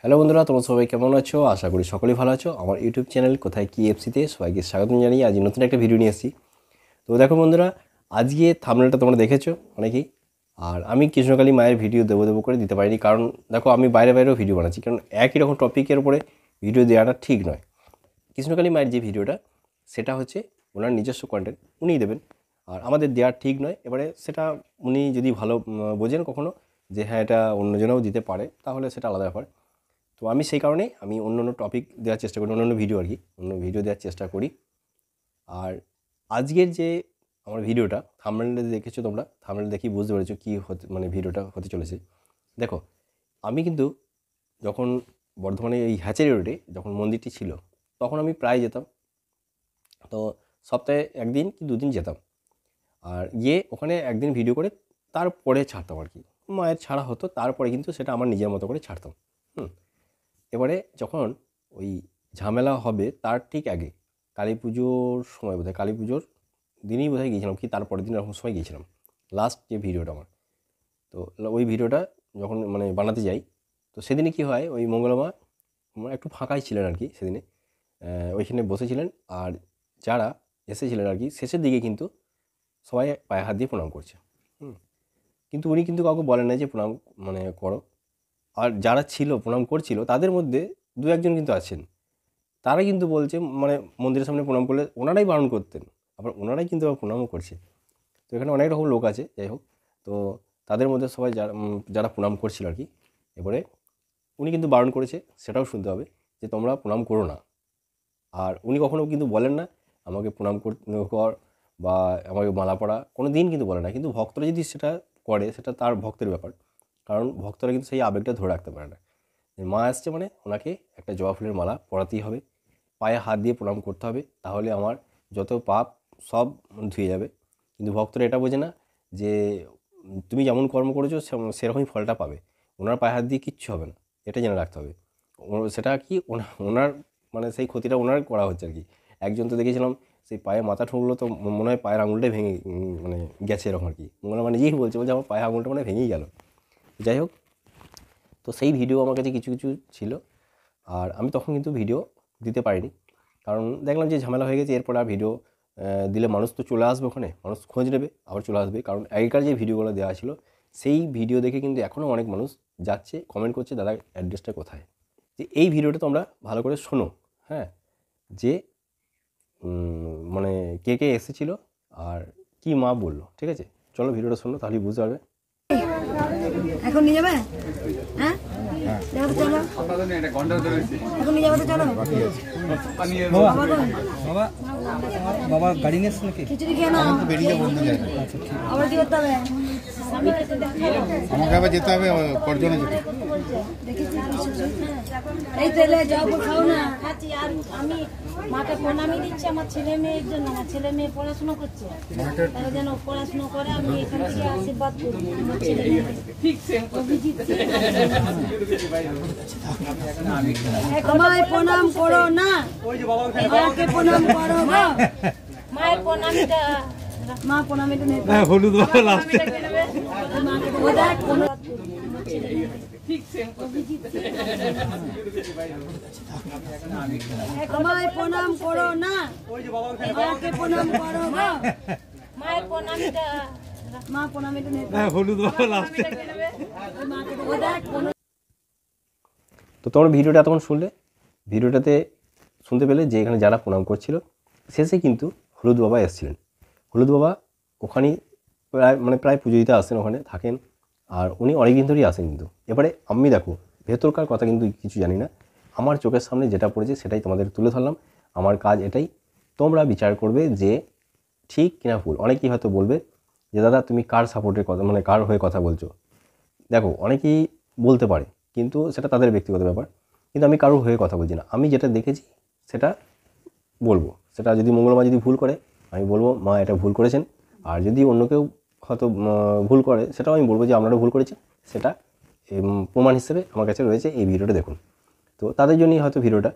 Hello বন্ধুরা, তোমরা সবাই কেমন আছো? আশা করি সকলেই ভালো আছো। আমার ইউটিউব চ্যানেল কোথায় কি এফসিতে সবাইকে স্বাগত জানিয়ে আজ নতুন একটা ভিডিও নিয়ে এসেছি। তো দেখো বন্ধুরা, আজকে থাম্বনেলটা তোমরা দেখেছো অনেকেই। আর আমি কৃষ্ণকালী মায়ের ভিডিও দেবো করে দিতে পারিনি, কারণ দেখো আমি বাইরেও ভিডিও বানাচ্ছি, কারণ একই রকম টপিকের উপরে ভিডিও দেওয়াটা ঠিক নয়। কৃষ্ণকালী মায়ের যে ভিডিওটা সেটা হচ্ছে ওনার নিজস্ব কন্টেন্ট, উনিই দেবেন, আর আমাদের দেওয়া ঠিক নয়। এবারে সেটা উনি যদি ভালো বোঝেন কখনো যে হ্যাঁ এটা অন্যজনেও দিতে পারে, তাহলে সেটা আলাদা ব্যাপার। তো আমি সেই কারণে আমি অন্য টপিক দেওয়ার চেষ্টা করি, অন্য ভিডিও অন্য ভিডিও দেওয়ার চেষ্টা করি। আর আজকের যে আমার ভিডিওটা থাম্বনেলে দেখেছো তোমরা, থাম্বনেল দেখেই বুঝতে পেরেছো কী হতে মানে ভিডিওটা হতে চলেছে। দেখো, আমি কিন্তু যখন বর্ধমানে এই হ্যাচারি রোডে যখন মন্দিরটি ছিল তখন আমি প্রায় যেতাম। তো সপ্তাহে একদিন কি দুদিন যেতাম, আর গিয়ে ওখানে একদিন ভিডিও করে তারপরে ছাড়তাম আর কি। মায়ের ছাড়া হতো, তারপরে কিন্তু সেটা আমার নিজের মতো করে ছাড়তাম। এবারে যখন ওই ঝামেলা হবে তার ঠিক আগে, কালী পুজোর সময় বোধহয়, কালী পুজোর দিনই বোধহয় গিয়েছিলাম, কি তারপরের দিন এরকম সময় গিয়েছিলাম লাস্ট যে ভিডিওটা আমার। তো ওই ভিডিওটা যখন মানে বানাতে যাই, তো সেদিনে কি হয়, ওই মঙ্গলমা একটু ফাঁকাই ছিলেন আর কি সেদিনে, ওইখানে বসেছিলেন। আর যারা এসেছিলেন আর কি শেষের দিকে কিন্তু সবাই পায়ে হাত দিয়ে প্রণাম করছে। কিন্তু উনি কিন্তু কাউকে বলেন না যে প্রণাম মানে করো। আর যারা ছিল প্রণাম করছিল তাদের মধ্যে দু একজন কিন্তু আছেন, তারা কিন্তু বলছে মানে মন্দিরের সামনে প্রণাম করলে ওনারাই বারণ করতেন, আবার ওনারাই কিন্তু আবার প্রণামও করছে। তো এখানে অনেক রকম লোক আছে, যাই হোক। তো তাদের মধ্যে সবাই যারা প্রণাম করছিল আর কি, এবারে উনি কিন্তু বারণ করেছে, সেটাও শুনতে হবে যে তোমরা প্রণাম করো না। আর উনি কখনও কিন্তু বলেন না আমাকে প্রণাম কর বা আমাকে মালা পড়া, কোনো দিন কিন্তু বলে না। কিন্তু ভক্তরা যদি সেটা করে সেটা তার ভক্তের ব্যাপার, কারণ ভক্তরা কিন্তু সেই আবেগটা ধরে রাখতে পারে না। মা আসছে মানে ওনাকে একটা জবা ফুলের মালা পরাতেই হবে, পায়ে হাত দিয়ে প্রণাম করতে হবে, তাহলে আমার যত পাপ সব ধুয়ে যাবে। কিন্তু ভক্তরা এটা বোঝে না যে তুমি যেমন কর্ম করেছো সেরকমই ফলটা পাবে, ওনার পায়ে হাত দিয়ে কিচ্ছু হবে না, এটা জেনে রাখতে হবে। সেটা কি ওনার মানে সেই ক্ষতিটা ওনার করা হচ্ছে আর কি। একজন তো দেখেছিলাম সেই পায়ে মাথা ঠুকলো, তো মনে হয় পায়ের আঙুলটাই ভেঙে মানে গেছে এরকম আর কি। মনে মানে নিজেই বলছে আমার পায়ের আঙুলটা মানে ভেঙেই গেল। যাই হোক, তো সেই ভিডিও আমার কাছে কিছু কিছু ছিল, আর আমি তখন কিন্তু ভিডিও দিতে পারিনি, কারণ দেখলাম যে ঝামেলা হয়ে গেছে। এরপর আর ভিডিও দিলে মানুষ তো চলে আসবে, ওখানে মানুষ খোঁজ নেবে, আবার চলে আসবে। কারণ আগেকার যে ভিডিওগুলো দেওয়া ছিল সেই ভিডিও দেখে কিন্তু এখনও অনেক মানুষ যাচ্ছে, কমেন্ট করছে দাদা অ্যাড্রেসটা কোথায়। যে এই ভিডিওটা তোমরা ভালো করে শোনো, হ্যাঁ, যে মানে কে কে এসেছিলো আর কি মা বললো, ঠিক আছে? চলো ভিডিওটা শোনো, তাহলেই বুঝতে পারবে। এখন নিয়ে যাবে? হ্যাঁ, চলো এখন নিয়ে যাবে তো, চলো। বাবা গাড়ি নিয়ে নাকি খিচুড়ি খেয়ে নাও, বেরিয়ে যাবো। আবার কি করতে হবে? আমাকে আবার যেতে হবে করজনে যেতে। এই তেলে যাও, খাও না। খাচ্ছি, আর আমি মাকে প্রণামি দিচ্ছি আমার ছেলে মেয়ের জন্য। আমার ছেলে মেয়ে পড়াশোনা করছে, তারা যেন পড়াশোনা করে, আমি এখান থেকে আশীর্বাদ করি আমার ছেলে মেয়েকে। আমায় প্রণাম করো না, মাকে প্রণাম করো গো। মায়ের প্রণামিটা, মা প্রণামিটা নেই, হলুদ লাস্টে আমায় প্রণাম করো না, মাকে প্রণাম করো গো। মায়ের প্রণামিটা, মা প্রণামিটা নেই, হলুদ লাস্টে। তো তোমরা ভিডিওটা এতক্ষণ শুনলে, ভিডিওটাতে শুনতে পেলে যে এখানে যারা প্রণাম করছিল শেষে কিন্তু হলুদ বাবা এসেছিলেন। হলুদ বাবা ওখানেই প্রায় পুজো দিতে আসেন, ওখানে থাকেন, আর উনি অনেকদিন ধরেই আসেন। কিন্তু এবারে আমি দেখো ভেতরকার কথা কিন্তু কিছু জানি না, আমার চোখের সামনে যেটা পড়েছে সেটাই তোমাদের তুলে ধরলাম। আমার কাজ এটাই, তোমরা বিচার করবে যে ঠিক কিনা ভুল। অনেকেই হয়তো বলবে যে দাদা তুমি কার সাপোর্টের কথা মানে কার হয়ে কথা বলছো। দেখো অনেকেই বলতে পারে, কিন্তু সেটা তাদের ব্যক্তিগত ব্যাপার, কিন্তু আমি কারোর হয়ে কথা বলছি না। আমি যেটা দেখেছি সেটা বলবো। সেটা যদি মঙ্গলমা যদি ভুল করে আমি বলবো মা এটা ভুল করেছেন, আর যদি অন্য কেউ হয়তো ভুল করে সেটাও আমি বলবো যে আপনারা ভুল করেছেন। সেটা প্রমাণ হিসেবে আমার কাছে রয়েছে, এই ভিডিওটা দেখুন। তো তাদের জন্যই হয়তো ভিডিওটা,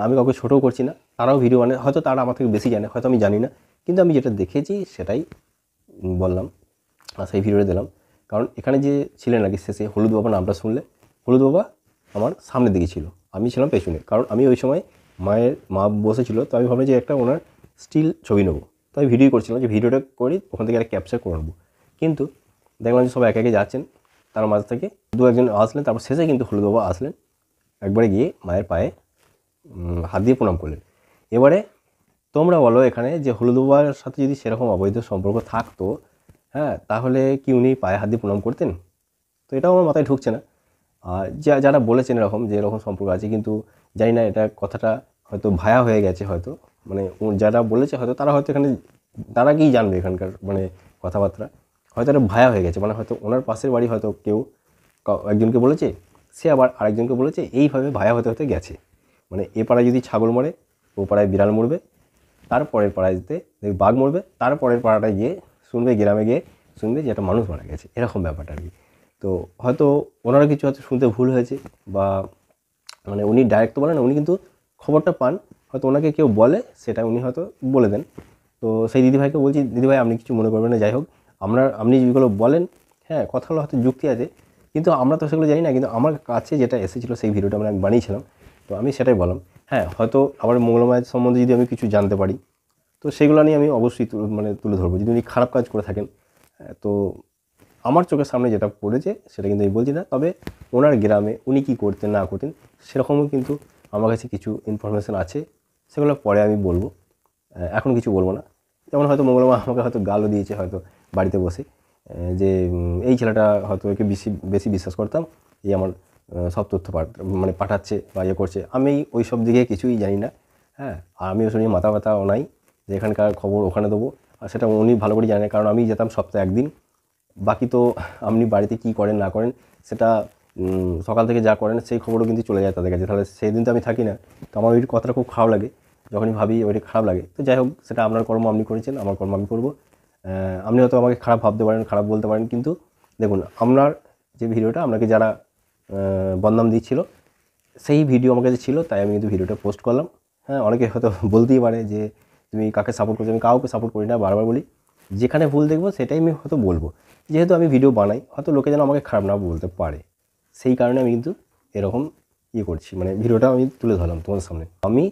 আমি কাউকে ছোটও করছি না, তারাও ভিডিও মানে হয়তো তারা আমার থেকে বেশি জানে, হয়তো আমি জানি না, কিন্তু আমি যেটা দেখেছি সেটাই বললাম আর সেই ভিডিওটা দিলাম। কারণ এখানে যে ছিলেন নাকি শেষে হলুদ বাবা নামটা শুনলে, হলুদ বাবা আমার সামনের দিকে ছিল, আমি ছিলাম পেছনে। কারণ আমি ওই সময় মা বসেছিল, তো আমি ভাবলাম যে একটা ওনার স্টিল ছবি নেবো। তো আমি ভিডিও করছিলাম যে ভিডিওটা করি, ওখান থেকে একটা ক্যাপচার করে নেবো। কিন্তু দেখলাম যে সবাই একে একে যাচ্ছেন, তার মাঝ থেকে দু একজন আসলেন, তারপর শেষে কিন্তু হলুদ বাবা আসলেন, একবারে গিয়ে মায়ের পায়ে হাত দিয়ে প্রণাম করলেন। এবারে তোমরা বলো এখানে যে হলুদ বাবার সাথে যদি সেরকম অবৈধ সম্পর্ক থাকতো, হ্যাঁ, তাহলে কি উনি পায়ে হাত দিয়ে প্রণাম করতেন? তো এটাও আমার মাথায় ঢুকছে না। আর যারা বলেছেন এরকম যে এরকম সম্পর্ক আছে, কিন্তু জানি না এটা কথাটা হয়তো ভায়া হয়ে গেছে, হয়তো মানে যারা বলেছে হয়তো তারা হয়তো এখানে তারা কি জানবে এখানকার মানে কথাবার্তা, হয়তো এটা ভায়া হয়ে গেছে। মানে হয়তো ওনার পাশের বাড়ি হয়তো কেউ একজনকে বলেছে, সে আবার আরেকজনকে বলেছে, এইভাবে ভায়া হতে হতে গেছে। মানে এ পাড়ায় যদি ছাগল মরে, ও পাড়ায় বিড়াল মরবে, তারপরের পাড়ায় যেতে বাঘ মরবে, তারপরের পাড়াটায় গিয়ে শুনবে, গ্রামে গিয়ে শুনবে যে একটা মানুষ মারা গেছে, এরকম ব্যাপারটা আর কি। তো হয়তো ওনারা কিছু হয়তো শুনতে ভুল হয়েছে, বা মানে উনি ডাইরেক্ট তো বলেন না, উনি কিন্তু খবরটা পান, হয়তো ওনাকে কেউ বলে, সেটা উনি হয়তো বলে দেন। তো সেই দিদিভাইকে বলছি, দিদিভাই আপনি কিছু মনে করবেন না, যাই হোক আপনি যেগুলো বলেন, হ্যাঁ কথাগুলো হয়তো যুক্তি আছে, কিন্তু আমরা তো সেগুলো জানি না। কিন্তু আমার কাছে যেটা এসেছিলো সেই ভিডিওটা আমি বানিয়েছিলাম, তো আমি সেটাই বললাম। হ্যাঁ, হয়তো আবার মঙ্গলমায়ের সম্বন্ধে যদি আমি কিছু জানতে পারি, তো সেগুলো নিয়ে আমি অবশ্যই তুলে ধরবো। যদি উনি খারাপ কাজ করে থাকেন, তো আমার চোখের সামনে যেটা পড়েছে সেটা কিন্তু আমি বলছি না। তবে ওনার গ্রামে উনি কী করতেন না করতেন সেরকমও কিন্তু আমার কাছে কিছু ইনফরমেশান আছে, সেগুলো পরে আমি বলবো, এখন কিছু বলবো না। যেমন হয়তো মঙ্গলমা আমাকে হয়তো গালও দিয়েছে হয়তো বাড়িতে বসে, যে এই ছেলেটা হয়তো একে বেশি বিশ্বাস করতাম, এই আমার সব তথ্য মানে পাঠাচ্ছে বা ইয়ে করছে। আমি ওই সব দিকে কিছুই জানি না, হ্যাঁ। আর আমিও শুনি মাথা ব্যথা নাই যে এখানকার খবর ওখানে দেবো, আর সেটা উনি ভালো করে জানেন। কারণ আমি যেতাম সপ্তাহে একদিন, বাকি তো আপনি বাড়িতে কী করেন না করেন সেটা সকাল থেকে যা করেন সেই খবরও কিন্তু চলে যায় তাদের কাছে। তাহলে সেই দিন তো আমি থাকি না, তো আমার ওই কথাটা খুব খারাপ লাগে, যখনই ভাবি ওইটা খারাপ লাগে। তো যাই হোক, সেটা আপনার কর্ম আপনি করেছেন, আমার কর্ম আমি করবো। আপনি হয়তো আমাকে খারাপ ভাবতে পারেন, খারাপ বলতে পারেন, কিন্তু দেখুন আপনার যে ভিডিওটা আপনাকে যারা বদনাম দিচ্ছিল, সেই ভিডিও আমার কাছে ছিল, তাই আমি কিন্তু ভিডিওটা পোস্ট করলাম। হ্যাঁ, অনেকে হয়তো বলতেই পারে যে তুমি কাকে সাপোর্ট করছো, আমি কাউকে সাপোর্ট করি না, বারবার বলি যেখানে ভুল দেখবো সেটাই আমি হয়তো বলবো। যেহেতু আমি ভিডিও বানাই, হয়তো লোকে যেন আমাকে খারাপ না বলতে পারে, সেই কারণে আমি কিন্তু এরকম করছি, মানে ভিডিওটা আমি তুলে ধরলাম তোমাদের সামনে। আমি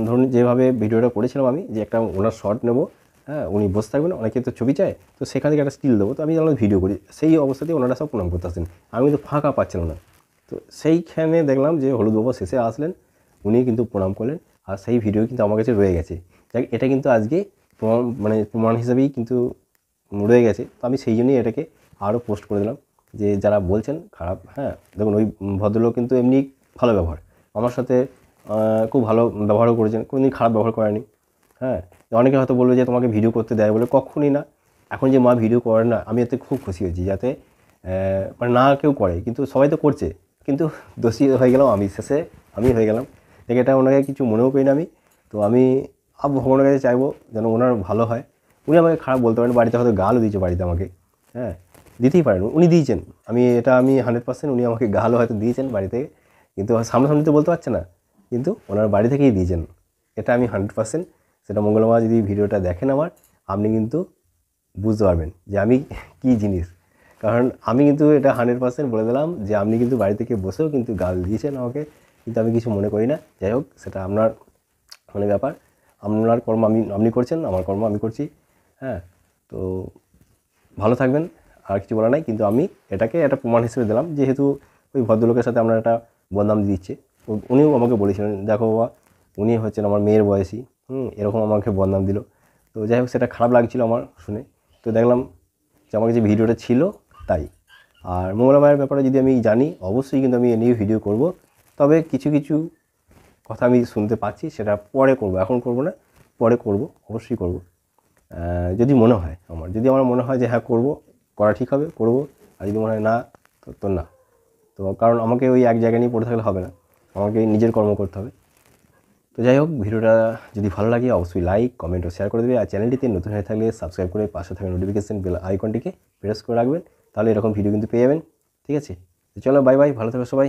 ধরুন যেভাবে ভিডিওটা করেছিলাম, আমি যে একটা ওনার শর্ট নেবো, হ্যাঁ, উনি বসে থাকবেন, অনেকে তো ছবি চায়, তো সেখান থেকে একটা স্টিল দেবো, তো আমি যেন ভিডিও করি, সেই অবস্থাতেই ওনারা সব প্রণাম করতে আসেন, আমি কিন্তু ফাঁকা পাচ্ছিলাম না। তো সেইখানে দেখলাম যে হলুদ বাবা শেষে আসলেন, উনি কিন্তু প্রণাম করলেন, আর সেই ভিডিও কিন্তু আমার কাছে রয়ে গেছে। যাক, এটা কিন্তু আজকে প্রমাণ হিসেবেই কিন্তু রয়ে গেছে। তো আমি সেই জন্যই এটাকে আরও পোস্ট করে দিলাম, যে যারা বলছেন খারাপ, হ্যাঁ দেখুন ওই ভদ্রলোক কিন্তু এমনি ভালো ব্যবহার, আমার সাথে খুব ভালো ব্যবহারও করেছেন, কোনোদিন খারাপ ব্যবহার করেনি। হ্যাঁ, অনেকে হয়তো বলবে যে তোমাকে ভিডিও করতে দেয় বলে, কখনই না। এখন যে মা ভিডিও করে না, আমি এতে খুব খুশি হয়েছি, যাতে মানে না কেউ করে, কিন্তু সবাই তো করছে, কিন্তু দোষী হয়ে গেলাম আমি, শেষে আমি হয়ে গেলাম। দেখে এটা ওনাকে কিছু মনেও করি না আমি। তো আমি ভগবানের কাছে চাইবো যেন ওনার ভালো হয়। উনি আমাকে খারাপ বলতে পারেন, বাড়িতে হয়তো গালও দিয়েছে বাড়িতে আমাকে, হ্যাঁ দিতেই পারেন, উনি দিয়েছেন, আমি 100% উনি আমাকে গালও হয়তো দিয়েছেন বাড়ি থেকে, কিন্তু সামনাসামনি তো বলতে পারছে না, কিন্তু ওনার বাড়ি থেকেই দিয়েছেন, এটা আমি 100%। সেটা মঙ্গলমা যদি ভিডিওটা দেখেন আমার, আপনি কিন্তু বুঝতে পারবেন যে আমি কী জিনিস। কারণ আমি কিন্তু এটা 100% বলে দিলাম যে আপনি কিন্তু বাড়ি থেকে বসেও কিন্তু গাল দিয়েছেন আমাকে, কিন্তু আমি কিছু মনে করি না। যাই হোক, সেটা আপনার মানে ব্যাপার, আপনার কর্ম আপনি করছেন, আমার কর্ম আমি করছি, হ্যাঁ। তো ভালো থাকবেন, আর কিছু বলা নাই। কিন্তু আমি এটাকে একটা প্রমাণ হিসেবে দিলাম, যেহেতু ওই ভদ্রলোকের সাথে আপনার একটা বদনাম দিচ্ছে, উনিও আমাকে বলেছিলেন, দেখো বাবা উনি হচ্ছেন আমার মেয়ের বয়সী, এরকম আমাকে বদনাম দিল। তো যাই হোক, সেটা খারাপ লাগছিল আমার শুনে। তো দেখলাম যে আমার কাছে ভিডিওটা ছিল তাই। আর মঙ্গলা মায়ের ব্যাপারে যদি আমি জানি, অবশ্যই কিন্তু আমি এ নিয়ে ভিডিও করব। তবে কিছু কিছু কথা আমি শুনতে পাচ্ছি, সেটা পরে করব, এখন করব না, পরে করব, অবশ্যই করব। যদি মনে হয় যদি আমার মনে হয় যে হ্যাঁ করা ঠিক হবে, করব। আর যদি মনে হয় না, তো না। তো কারণ আমাকে ওই এক জায়গা নিয়ে পড়ে থাকলে হবে না, আমাকে নিজের কর্ম করতে হবে। তো যাই হোক, ভিডিওটা যদি ভালো লাগে অবশ্যই লাইক, কমেন্ট ও শেয়ার করে দেবে। আর চ্যানেলটিতে নতুন হয়ে থাকলে সাবস্ক্রাইব করে পাশে থাকা নোটিফিকেশন বেল আইকনটিকে প্রেস করে রাখবেন, তাহলে এরকম ভিডিও কিন্তু পেয়ে যাবেন। ঠিক আছে, তো চলো বাই বাই, ভালো থাকো সবাই।